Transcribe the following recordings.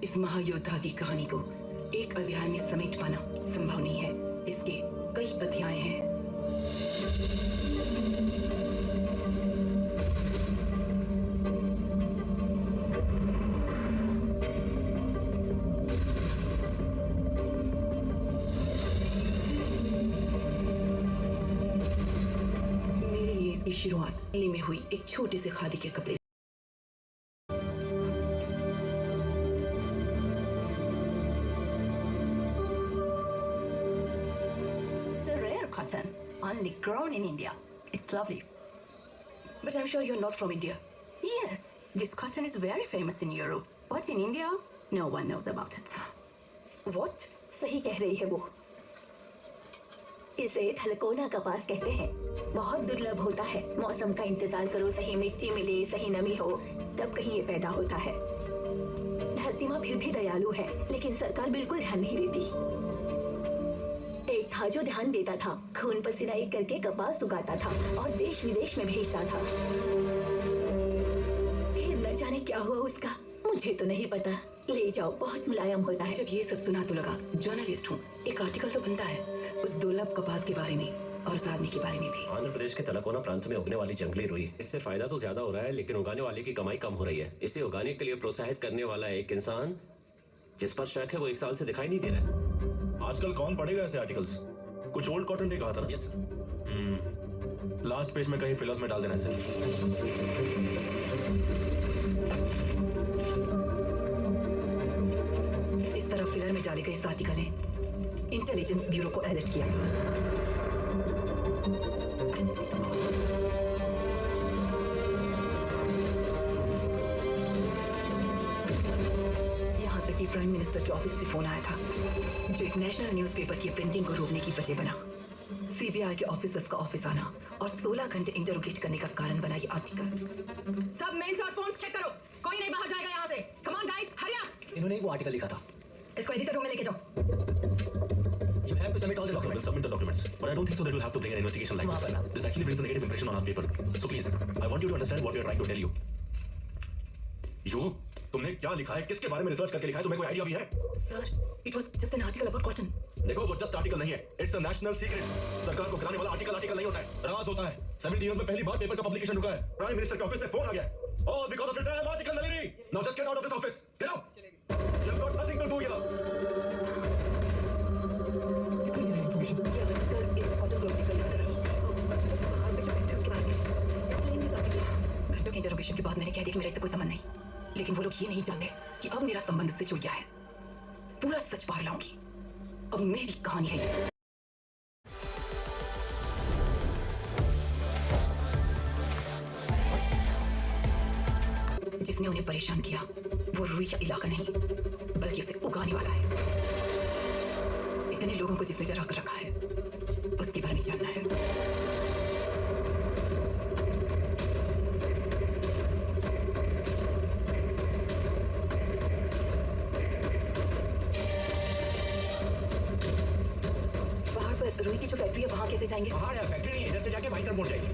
इस महायोद्धा की कहानी को एक अध्याय में समेट पाना संभव नहीं है। इसके कई अध्याय हैं। मेरे लिए इसकी शुरुआत दिल्ली में हुई एक छोटे से खादी के कपड़े। Cotton, only grown in India. It's lovely. But I'm sure you're not from India. Yes, this cotton is very famous in Europe. But in India, no one knows about it. What? सही कह रही है वो। इसे थलकोना कपास कहते हैं। बहुत दुर्लभ होता है। मौसम का इंतजार करो, सही मिट्टी मिले, सही नमी हो, तब कहीं ये पैदा होता है। धरती माँ फिर भी दयालु है, लेकिन सरकार बिल्कुल ध्यान नहीं देती। एक था जो ध्यान देता था, खून पसीना एक करके कपास उगाता था और देश विदेश में भेजता था। फिर न जाने क्या हुआ उसका, मुझे तो नहीं पता। ले जाओ, बहुत मुलायम होता है। जब ये सब सुना तो लगा जर्नलिस्ट हूँ, एक आर्टिकल तो बनता है उस दुर्लभ कपास के बारे में और उस आदमी के बारे में भी। आंध्र प्रदेश के तलकोना प्रांत में उगने वाली जंगली रुई, इससे फायदा तो ज्यादा हो रहा है, लेकिन उगाने वाले की कमाई कम हो रही है। इसे उगाने के लिए प्रोत्साहित करने वाला एक इंसान जिस पर शक है वो 1 साल से दिखाई नहीं दे रहा है। आजकल कौन पढ़ेगा ऐसे आर्टिकल्स? कुछ ओल्ड कॉटन डे कहा था ना? Yes sir. लास्ट पेज में कहीं फिलर्स में डाल देना इसे। इस तरह फिलर में डाले गए इस आर्टिकल ने इंटेलिजेंस ब्यूरो को अलर्ट किया। यहाँ तक कि प्राइम मिनिस्टर के ऑफिस से फोन आया था, जो एक नेशनल न्यूज़पेपर की प्रिंटिंग को रोकने की वजह बना। सीबीआई के ऑफिसर्स का ऑफिस आना और 16 घंटे इंटरोगेट करने का कारण बना ये आर्टिकल। सब मेल्स और फोन्स चेक करो, कोई नहीं बाहर जाएगा यहाँ से। Come on guys, hurry up. इन्होंने वो आर्टिकल लिखा था। इसको एडिटर रूम में लेके जाओ। You have to submit all the We'll documents. submit the documents, but I don't think so that we'll have to bring an investigation like this. This actually brings a negative impression on our paper. So please, I want you to understand what we are trying to tell you. You? तुमने क्या लिखा है, किसके बारे में research करके लिखा है, तुम्हें कोई आइडिया भी है? Sir, it was just an article about cotton. देखो, वो जस्ट आर्टिकल नहीं है, इट्स अ नेशनल सीक्रेट। सरकार को गिराने वाला आर्टिकल नहीं होता है, राज होता है। 70 इयर्स में पहली बार पेपर का पब्लिकेशन रुका है। प्राइम मिनिस्टर के ऑफिस से फोन आ गया, all because of your damn article, Nalini. Now just get out of this office. Get out. You have got nothing to do here. किसने दिया इन्फॉर्मेशन? ये आर्टिकल एक कॉटन ग्रोथ निकल रहा था। बस बाहर पे जो फैक्ट्री उसके बारे में एक्सप्लेन दिस आर्टिकल। घंटों के इंटरोगेशन के बाद मैंने कह दिया कि मेरा इससे कोई संबंध नहीं, लेकिन वो लोग ये नहीं जानते कि अब मेरा संबंध इससे जुड़ गया है। पूरा सच बाहर लाऊंगी। अब मेरी कहानी है ये। जिसने उन्हें परेशान किया वो रुई का इलाका नहीं, बल्कि उसे उगाने वाला है। इतने लोगों को जिसने डरा कर रखा है, उसके बारे में जानना है। पहाड़ पर रुई की जो फैक्ट्री है, वहां कैसे जाएंगे? पहाड़ या फैक्ट्री नहीं है, इधर से जाके बाई तरफ मुड़ जाएगी।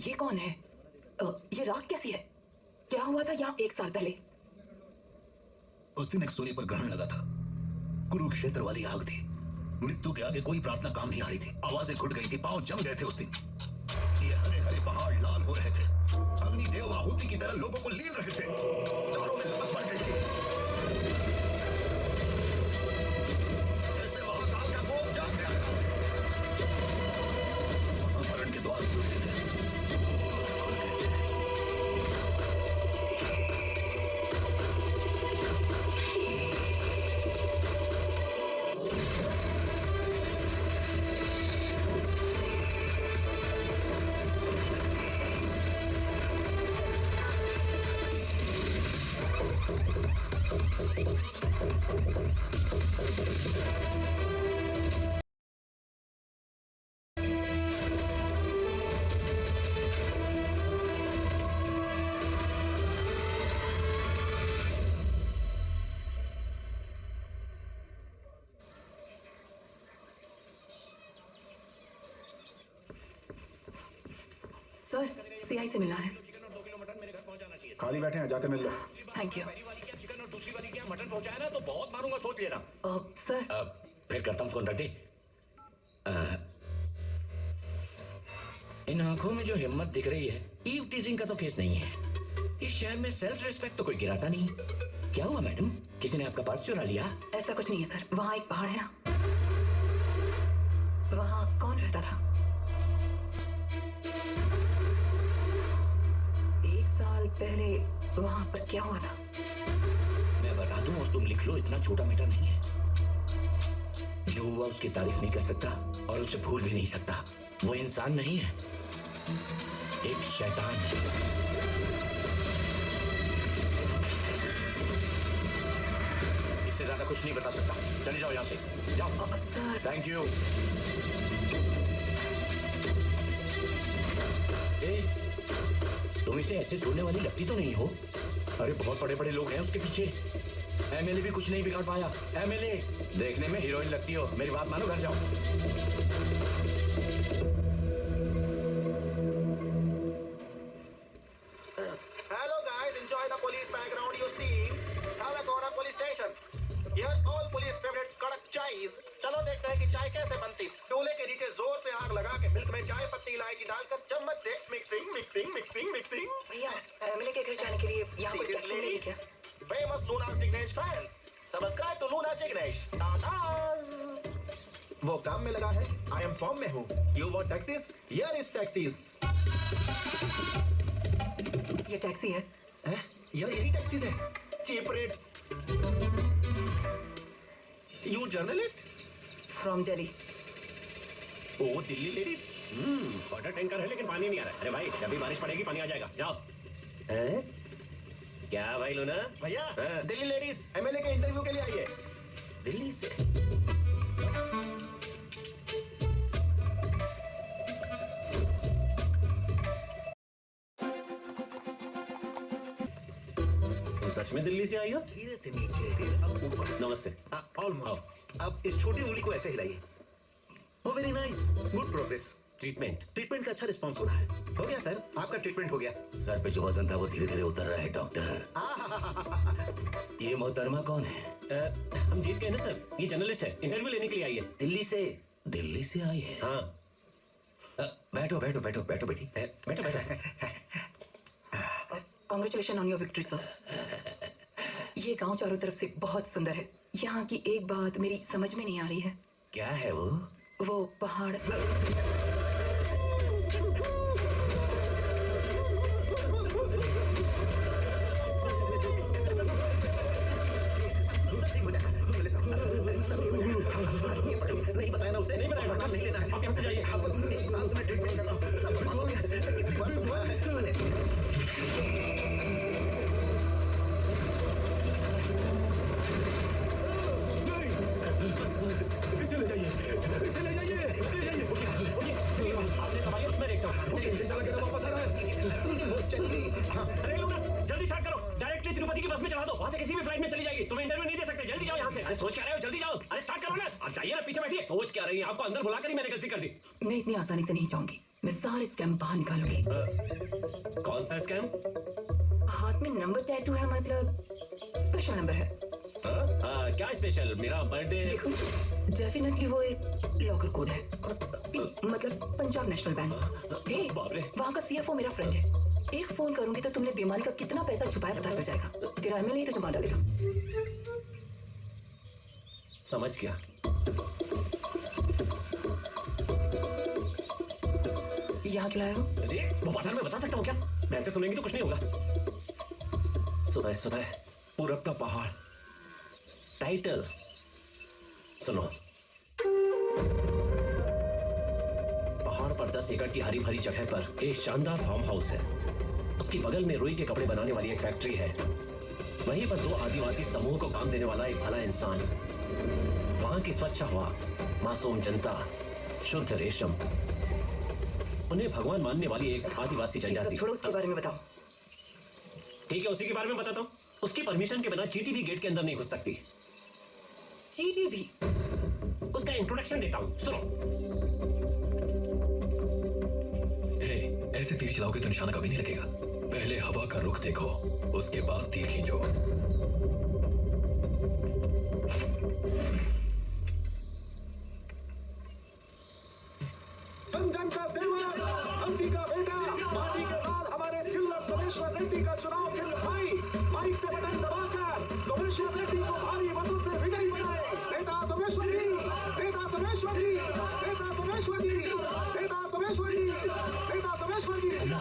ये कौन है? ये रात कैसी है? क्या हुआ था यहाँ 1 साल पहले? उस दिन एक सूर्य पर ग्रहण लगा था। कुरुक्षेत्र वाली आग थी। मृत्यु के आगे कोई प्रार्थना काम नहीं आ रही थी। आवाजें घुट गई थी, पांव जम गए थे उस दिन। ये हरे हरे पहाड़ लाल हो रहे थे। अग्नि देव आहुति की तरह लोगों को लील रहे थे। तारों में लपट पड़ गई थी, जैसे महाकाल का कोप जाग गया था। महामरण के द्वार खुल गए थे। सर सीआई से मिलना है। खाली बैठे हैं, जाकर मिल लो। Thank you. पहली वाली क्या चिकन और दूसरी वाली क्या मटन पहुंचाया ना तो बहुत मारूंगा, सोच लेना। सर फिर करता हूँ, फोन रख दे। इन आंखों में जो हिम्मत दिख रही है, ईव टीजिंग का तो केस नहीं है। इस शहर में सेल्फ रिस्पेक्ट तो कोई गिराता नहीं। क्या हुआ मैडम, किसी ने आपका पर्स चुरा लिया? ऐसा कुछ नहीं है सर, वहाँ एक पहाड़ है ना, वहाँ कौन रहता था? 1 साल पहले वहाँ पर क्या हुआ था? मैं बता दूं और तुम लिख लो, इतना छोटा मैटर नहीं है। जो हुआ उसकी तारीफ नहीं कर सकता और उसे भूल भी नहीं सकता। वो इंसान नहीं है, एक शैतान है। इससे ज्यादा कुछ नहीं बता सकता। चले जाओ यहाँ से, जाओ। Sir thank you. तुम इसे ऐसे छोड़ने वाली लगती तो नहीं हो? अरे बहुत बड़े बड़े लोग हैं उसके पीछे। एमएलए भी कुछ नहीं बिगाड़ पाया। एमएलए देखने में हीरोइन लगती हो। मेरी बात मानो, घर जाओ। Hello guys, enjoy the police background you see. Talakona police station. Here all police favorite kadak chais. चलो देखते हैं कि चाय कैसे बनती। चूल्हे के नीचे जोर से आग लगा के मिल्क में चाय पत्ती इलायची डालकर चम्मच से मिक्सिंग मिक्सिंग मिक्सिंग मिक्सिंग। भैया एमएलए के घर जाने के लिए यहाँ पर टैक्सी मिलेगी क्या? Famous Luna Jignesh fans. Subscribe to Luna Jignesh. Tatas. वो काम में लगा है, I am फॉर्म में हूँ। You want taxis? Here is taxis. ये टैक्सी है? यही टैक्सीज है, cheap rates. You journalist from Delhi. Oh Delhi ladies. Water tanker है लेकिन पानी नहीं आ रहा है। अरे भाई जब भी बारिश पड़ेगी पानी आ जाएगा, जाओ। हैं? क्या भाई लूना? भैया हाँ। दिल्ली लेडीज एमएलए के इंटरव्यू के लिए आई है। दिल्ली से? तुम सच में दिल्ली से आई हो? धीरे से नीचे, फिर अब ऊपर। नमस्ते। ऑलमोस्ट। अब इस छोटी उंगली को ऐसे हिलाइए। Oh very nice, good progress. Treatment? Treatment का अच्छा रिस्पॉन्स हो रहा है। हो गया सर, आपका ट्रीटमेंट हो गया। सर पे जो वजन था वो धीरे धीरे उतर रहा है डॉक्टर। ये मोहतरमा कौन है? हम जीत गए ना सर, ये जर्नलिस्ट है, इंटरव्यू लेने के लिए आई है दिल्ली से। दिल्ली से आई है? हाँ। बैठो बैठो बैठो बैठो बेटी। बैठो बैठो। Congratulation on your victory sir. ये गांव चारों तरफ से बहुत सुंदर है। यहाँ की एक बात मेरी समझ में नहीं आ रही है। क्या है वो? वो पहाड़। नहीं बताया ना उसे। नहीं बताया डॉक्टर, नहीं लेना है। आप यहाँ से जाइए। आप एक साल से मैं ट्रीटमेंट कर रहा हूँ, सब बर्बाद हो गया। कितनी बार समझाया है। इसे ले जाइए, इसे ले जाइए, ले जाइए। आपने संभालिए, मैं देखता हूँ। जैसा लगे तो वापस आ रहा है। चलिए। हाँ। अरे लूना, जल्दी स्टार्ट करो। डायरेक्टली तिरुपति की बस में चढ़ा दो, वहाँ से किसी भी फ्लाइट में चली जाएगी। तुम इंटरव्यू नहीं दे सकते, जल्दी जाओ यहाँ से। अरे सोच क्या रहे हो, जल्दी जाओ। अरे स्टार्ट करो ना। अब जाइए ना, पीछे बैठिए। सोच क्या रही है, आपको अंदर बुलाकर ही मैंने गलती कर दी। मैं इतनी आसानी से नहीं जाऊंगी। मैं सारे स्कैम बाहर निकालूंगी। कौन सा स्कैम? हाथ में नंबर टैटू है, मतलब स्पेशल नंबर है। क्या स्पेशल? मेरा बर्थडे? देखो डेफिनेटली वो एक लॉकर कोड है। पी मतलब पंजाब नेशनल बैंक। हे, बाप रे। वहाँ का सीएफओ मेरा फ्रेंड है। एक फोन करूंगी तो तुमने बीमारी का कितना पैसा छुपाया पता चल जाएगा। तेरा एमएलए तो जमा डालेगा। समझ गया। यहाँ क्यों लाए हो? अरे वो बाजार में बता सकता हूँ क्या? मैं ऐसे सुनेंगी तो कुछ नहीं होगा। सुबह सुबह पूरब का पहाड़। टाइटल सुनो। पहाड़ पर 10 एकड़ की हरी भरी जगह पर एक शानदार फार्म हाउस है। उसकी बगल में रुई के कपड़े बनाने वाली एक फैक्ट्री है। वहीं पर 2 आदिवासी समूह को काम देने वाला एक भला इंसान। वहां की स्वच्छ हवा, मासूम जनता, शुद्ध रेशम, उन्हें भगवान मानने वाली एक आदिवासी ये सब जनजाति। छोड़ो, उसके बारे में बताओ। ठीक है, उसी के बारे में बताता हूँ। उसकी परमिशन के बिना चींटी भी गेट के अंदर नहीं घुस सकती। चीटी भी? उसका इंट्रोडक्शन देता हूँ, सुनो। हे ऐसे तीर चलाओगे तो निशाना कभी नहीं लगेगा। पहले हवा का रुख देखो, उसके बाद तीर खींचो। संजम का सेवक, हम्पी का बेटा, माटी के लाल हमारे चिल्लर सोमेश्वर रेड्डी का चुनाव चिन्ह माइक पे बटन दबाकर सोमेश्वर रेड्डी को भारी मतों से विजयी बनाए। नेता सोमेश्वर जी, नेता सोमेश्वर जी, नेता सोमेश्वर जी, नेता सोमेश्वर जी, नेता सोमेश्वर जी। अन्ना,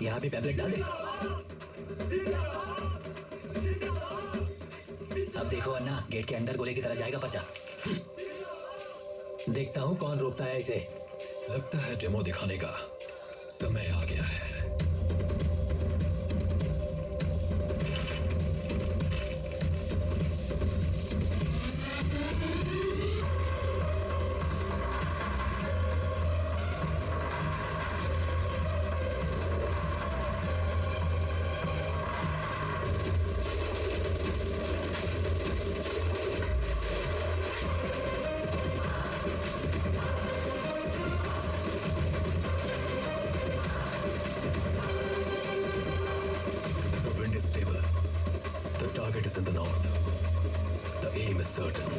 यहाँ पे पैम्पलेट डाल दे। अब देखो अन्ना, गेट के अंदर गोले की तरह जाएगा पर्चा। देखता हूँ कौन रोकता है इसे। लगता है डेमो दिखाने का समय आ गया है। Target is in the north. The aim is certain.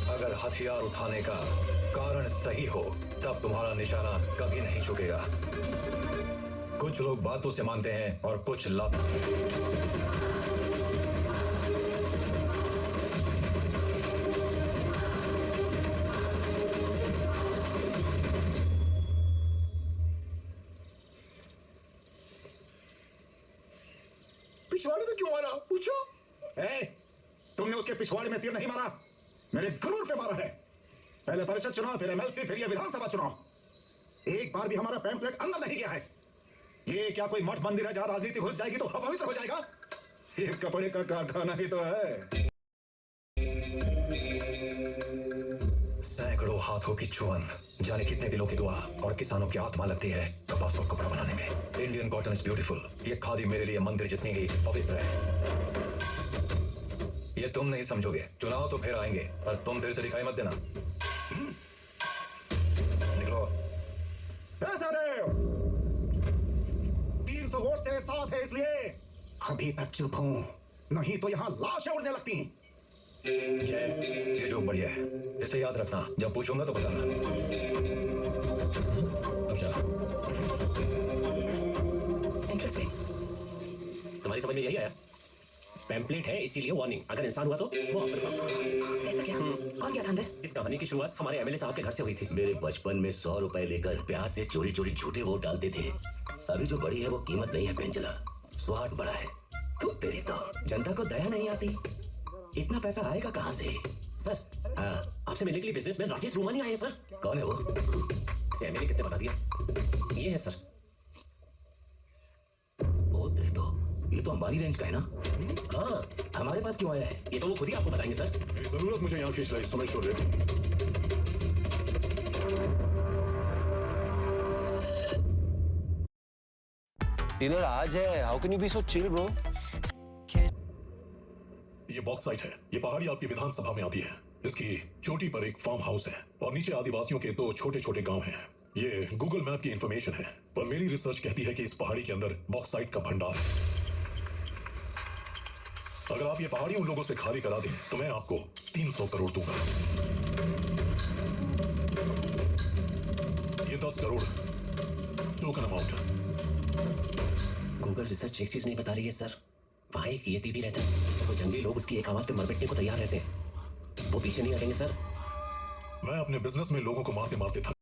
अगर हथियार उठाने का कारण सही हो तब तुम्हारा निशाना कभी नहीं चुकेगा। कुछ लोग बातों से मानते हैं और कुछ लात। पिछवाड़े में क्यों मारा? पूछो। तुमने उसके पिछवाड़े में तीर नहीं मारा, मेरे गरुड़ पे मारा है। पहले परिषद चुनाव, फिर एमएलसी, फिर ये विधानसभा चुनाव। एक बार भी हमारा पैम्पलेट अंदर नहीं गया है। ये क्या कोई मठ मंदिर है जहां राजनीति घुस जाएगी तो अपवित्र हो जाएगा? ये कपड़े का कारखाना ही तो है। सैकड़ों हाथों की चुवन, जाने कितने दिलों की दुआ और किसानों की आत्मा लगती है कपास को कपड़ा बनाने में। Indian cotton is beautiful. ये खादी मेरे लिए मंदिर जितनी ही पवित्र है। ये तुम नहीं समझोगे। चुनाव तो फिर आएंगे, पर तुम फिर से दिखाई मत देना। निकलो। 300 वोट तेरे साथ है, इसलिए अभी तक चुप हूं, नहीं तो यहां लाशें उड़ने लगती। जय, ये जो बढ़िया है, इसे याद रखना। जब पूछूंगा तो बताना। अच्छा, इंटरेस्टिंग। तुम्हारी समझ में यही आया? पैम्पलेट है इसीलिए वार्निंग। अगर इंसान हुआ तो वो आपका काम। ऐसा क्या? कौन गया था अंदर? इस कहानी की शुरुआत हमारे एमएलए साहब के घर से हुई थी। मेरे बचपन में 100 रुपए लेकर प्याज से चोरी चोरी झूठे वोट डालते थे। अभी जो बड़ी है वो कीमत नहीं है पेंचला, स्वार्थ बड़ा है। तू तेरी तो जनता को दया नहीं आती। इतना पैसा आएगा कहाँ से? सर, हाँ, आपसे मिलने के लिए बिजनेसमैन राजेश रूमानी आए हैं सर। कौन है वो? इसे एमएलए किसने बना दिया? ये है सर। ओ तेरी तो, ये तो अंबानी रेंज का है ना? हाँ, हमारे पास क्यों आया है? ये तो वो खुद ही आपको बताएंगे सर। जरूरत मुझे यहाँ खींच लाई सोमेश्वर रेड्डी। डिनर आज है। How can you be so chill bro? ये बॉक्साइट है। ये पहाड़ी आपकी विधानसभा में आती है। इसकी चोटी पर एक फार्म हाउस है और नीचे आदिवासियों के 2 छोटे छोटे गांव हैं। ये गूगल मैप की इंफॉर्मेशन है, पर मेरी रिसर्च कहती है कि इस पहाड़ी के अंदर बॉक्साइट का भंडार है। अगर आप ये पहाड़ी उन लोगों से खाली करा दें तो मैं आपको 300 करोड़ दूंगा। ये 10 crore token amount. Google research एक चीज नहीं बता रही है सर। वहां एक येती भी रहता है। वो जंगली लोग उसकी एक आवाज पे मर मिटने को तैयार रहते हैं। वो पीछे नहीं हटेंगे सर। मैं अपने बिजनेस में लोगों को मारते मारते थक